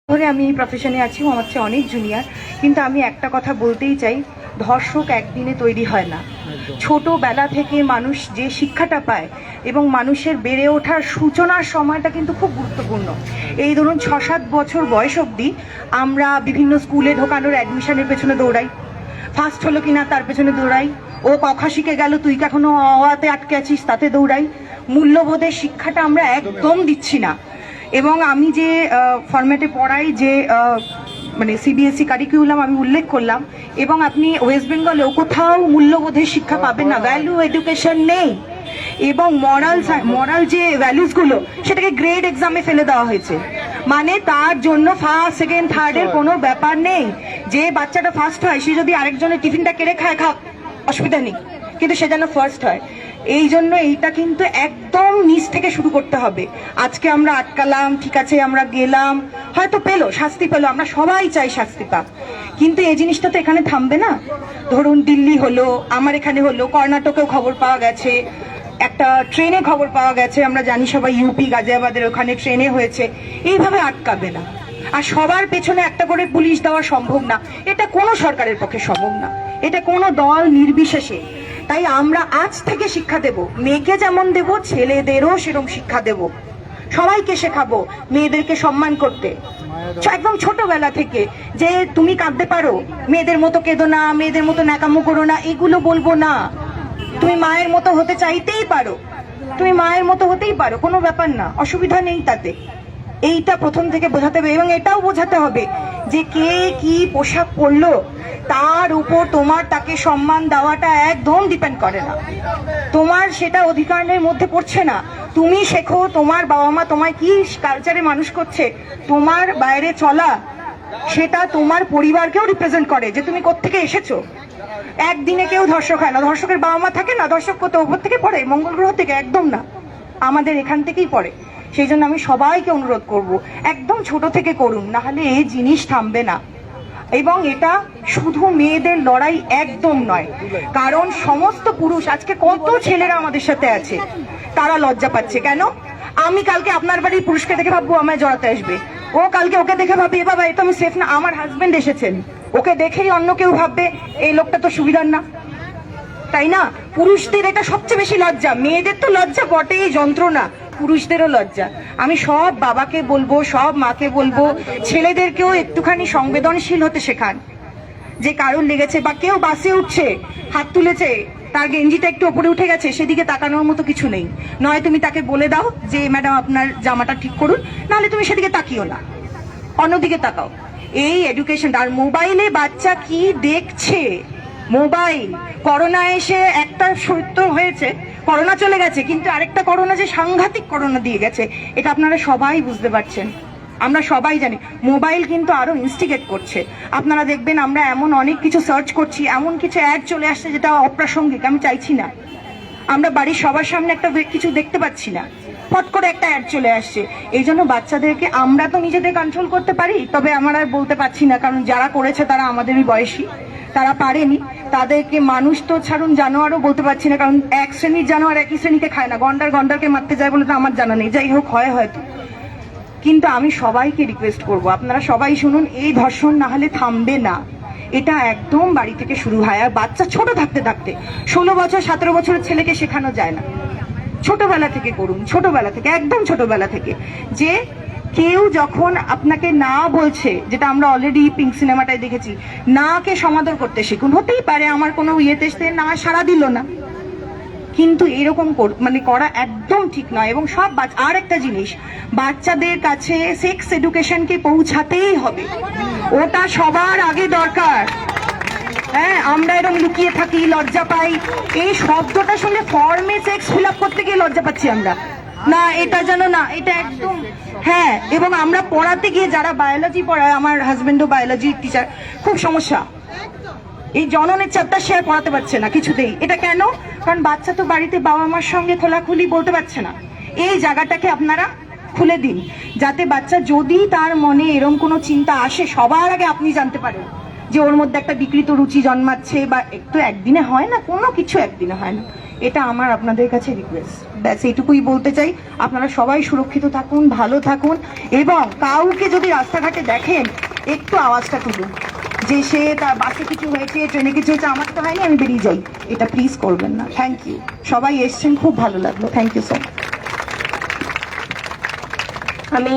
ধরে আমি এই প্রফেশনে আছি, ও আমার চেয়ে অনেক জুনিয়র, কিন্তু আমি একটা কথা বলতেই চাই, ধর্ষক একদিনে তৈরি হয় না। ছোটবেলা থেকে মানুষ যে শিক্ষাটা পায় এবং মানুষের বেড়ে ওঠার সূচনার সময়টা কিন্তু খুব গুরুত্বপূর্ণ। এই ধরুন 6-7 বছর বয়স অবধি আমরা বিভিন্ন স্কুলে ঢোকানোর অ্যাডমিশনের পেছনে দৌড়াই, ফার্স্ট হলো কিনা তার পেছনে দৌড়াই, ও কথা শিখে গেল তুই এখনো অতে আটকে আছিস তাতে দৌড়াই। মূল্যবোধের শিক্ষাটা আমরা একদম দিচ্ছি না। এবং আমি যে ফরম্যাটে পড়াই, যে মানে সিবিএসই কারিকুলাম আমি উল্লেখ করলাম, এবং আপনি ওয়েস্ট বেঙ্গলেও কোথাও মূল্যবোধের শিক্ষা পাবেন না, ভ্যালু এডুকেশন নেই। এবং মরাল যে ভ্যালুসগুলো সেটাকে গ্রেড এক্সামে ফেলে দেওয়া হয়েছে, মানে তার জন্য ফার্স্ট সেকেন্ড থার্ডের কোনো ব্যাপার নেই। যে বাচ্চাটা ফার্স্ট হয় সে যদি আরেকজনের টিফিনটা কেড়ে খায়, খাক, অসুবিধা নেই, কিন্তু সে যেন ফার্স্ট হয়। এই জন্য এইটা কিন্তু একদম নিচ থেকে শুরু করতে হবে। আজকে আমরা আটকালাম, ঠিক আছে, আমরা গেলাম, হয়তো পেলো, শাস্তি পেলো, আমরা সবাই চাই শাস্তি পাক, কিন্তু এই জিনিসটা তো এখানে থামবে না। ধরুন দিল্লি হলো, আমার এখানে হলো, কর্ণাটকেও খবর পাওয়া গেছে, একটা ট্রেনে খবর পাওয়া গেছে, আমরা জানি সবাই, ইউপি গাজিয়াবাদের ওখানে ট্রেনে হয়েছে। এইভাবে আটকাবে না। আর সবার পেছনে একটা করে পুলিশ দেওয়া সম্ভব না, এটা কোনো সরকারের পক্ষে সম্ভব না, এটা কোনো দল নির্বিশেষে। তাই আমরা আজ থেকে শিক্ষা দেব, মেয়েকে যেমন দেব ছেলেদেরও সেরকম শিক্ষা দেব, সবাইকে শেখাবো মেয়েদেরকে সম্মান করতে, একদম ছোটবেলা থেকে। যে তুমি কাঁদতে পারো, মেয়েদের মতো কেঁদো না, মেয়েদের মতো ন্যাকামো করো না, এগুলো বলবো না। তুমি মায়ের মতো হতে চাইতেই পারো, তুমি মায়ের মতো হতেই পারো, কোনো ব্যাপার না, অসুবিধা নেই তাতে। এইটা প্রথম থেকে বোঝাতে হবে। এবং এটাও বোঝাতে হবে যে কে কি পোশাক পরলো তার উপর তোমার তাকে সম্মান দেওয়াটা একদম ডিপেন্ড করে না, তোমার সেটা অধিকারের মধ্যে পড়ছে না। তুমি শেখো তোমার বাবা মা তোমায় কি কালচারে মানুষ করছে, তোমার বাইরে চলা সেটা তোমার পরিবারকেও রিপ্রেজেন্ট করে, যে তুমি কোত্থেকে এসেছো। একদিনে কেউ ধর্ষক হয় না, ধর্ষকের বাবা মা থাকে না, ধর্ষক কত ওপর থেকে পড়ে, মঙ্গল গ্রহ থেকে? একদম না, আমাদের এখান থেকেই পড়ে। সেই জন্য আমি সবাইকে অনুরোধ করব, একদম ছোট থেকে করুন, না হলে এই জিনিস থামবে না। এবং এটা শুধু মেয়েদের লড়াই একদম নয়, কারণ সমস্ত পুরুষ, আজকে কত ছেলেরা আমাদের সাথে আছে, তারা লজ্জা পাচ্ছে কেন? আমি কালকে আপনার বাড়ির পুরুষকে দেখে ভাববো আমায় জড়াতে আসবে, ও কালকে ওকে দেখে ভাববে এ বাবা এ তো আমি সেফ না, আমার হাজবেন্ড এসেছেন, ওকে দেখেই অন্য কেউ ভাববে এই লোকটা তো সুবিধার না, তাই না? পুরুষদের এটা সবচেয়ে বেশি লজ্জা, মেয়েদের তো লজ্জা বটেই, যন্ত্রণা, পুরুষদেরও লজ্জা। আমি সব বাবাকে বলবো, সব মাকে বলবো, ছেলেদেরকেও একটুখানি সংবেদনশীল হতে শেখান। যে কারোর লেগেছে বা কেউ বাসে উঠছে, হাত তুলেছে, তার গেঞ্জিটা একটু ওপরে উঠে গেছে, সেদিকে তাকানোর মতো কিছু নেই। নয় তুমি তাকে বলে দাও যে ম্যাডাম আপনার জামাটা ঠিক করুন, নাহলে তুমি সেদিকে তাকিও না, অন্যদিকে তাকাও। এই এডুকেশন। আর মোবাইলে বাচ্চা কি দেখছে, মোবাইল, করোনা এসে একটা সত্য হয়েছে, করোনা চলে গেছে, কিন্তু আরেকটা করোনা যে সাংঘাতিক করোনা দিয়ে গেছে, এটা আপনারা সবাই বুঝতে পারছেন, আমরা সবাই জানি। মোবাইল কিন্তু আরো ইনস্টিগেট করছে। আপনারা দেখবেন আমরা এমন অনেক কিছু সার্চ করছি, এমন কিছু অ্যাড চলে আসছে যেটা অপ্রাসঙ্গিক, আমি চাইছি না। আমরা বাড়ির সবার সামনে একটা কিছু দেখতে পাচ্ছি না, ফট করে একটা অ্যাড চলে আসছে। এই জন্য বাচ্চাদেরকে আমরা তো নিজেদের কন্ট্রোল করতে পারি, তবে আমরা আর বলতে পারছি না, কারণ যারা করেছে তারা আমাদেরই বয়সী, তারা পারেনি। তাদেরকে মানুষ তো ছাড়ুন, জানোয়ারও বলতে পারছি না, কারণ এক শ্রেণীর জানোয়ার একই শ্রেণীকে খায় না, গন্ডারকে মারতে যায় বলে তো আমার জানা নেই, যাই হোক হয় হয়তো। কিন্তু আমি সবাইকে রিকোয়েস্ট করব, আপনারা সবাই শুনুন, এই ধর্ষণ না হলে থামবে না, এটা একদম বাড়ি থেকে শুরু হয়। আর বাচ্চা ছোট থাকতে থাকতে, 16 বছর 17 বছরের ছেলেকে শেখানো যায় না, ছোটবেলা থেকে করুন, ছোটবেলা থেকে, একদম ছোটবেলা থেকে। যে কেউ যখন আপনাকে না বলছে, যেটা আমরা অলরেডি পিঙ্ক সিনেমাটায় দেখেছি, না কে সমাদর করতে শিখুন। হতেই পারে আমার কোনো ইয়েতে না সাড়া দিল না, কিন্তু এরকম মানে করা একদম ঠিক নয়। এবং সব আর একটা জিনিস, বাচ্চাদের কাছে সেক্স এডুকেশনকে পৌঁছাতেই হবে, ওটা সবার আগে দরকার। হ্যাঁ, আমরা এরকম লুকিয়ে থাকি, লজ্জা পাই, এই শব্দটা শুনলে ফর্মে সেক্স ফিল আপ করতে গিয়ে লজ্জা পাচ্ছি আমরা, না এটা যেন না, এটা একদম। হ্যাঁ, এবং আমরা পড়াতে গিয়ে, যারা বায়োলজি পড়ায়, আমার হাজবেন্ডও বায়োলজি টিচার, খুব সমস্যা, এই জননের চ্যাপ্টার সে আর পড়াতে পারছে না কিছুতেই। এটা কেন? কারণ বাচ্চা তো বাড়িতে বাবা মার সঙ্গে খোলাখুলি বলতে পারছে না। এই জায়গাটাকে আপনারা খুলে দিন, যাতে বাচ্চা যদি তার মনে এরকম কোনো চিন্তা আসে, সবার আগে আপনি জানতে পারেন যে ওর মধ্যে একটা বিকৃত রুচি জন্মাচ্ছে, বা একটু একদিনে হয় না, কোনো কিছু একদিনে হয় না, এটা আমার আপনাদের কাছে রিকোয়েস্ট। ব্যাস এইটুকুই বলতে চাই। আপনারা সবাই সুরক্ষিত থাকুন, ভালো থাকুন, এবং কাউকে যদি রাস্তাঘাটে দেখেন একটু আওয়াজটা তুলুন যে সে তার বাসে কিছু হয়েছে, ট্রেনে কিছু হয়েছে, আমার তো হয়নি, আমি বেরিয়ে যাই। এটা প্লিজ করবেন না। Thank you. সবাই এসছেন, খুব ভালো লাগলো। Thank you so much. আমি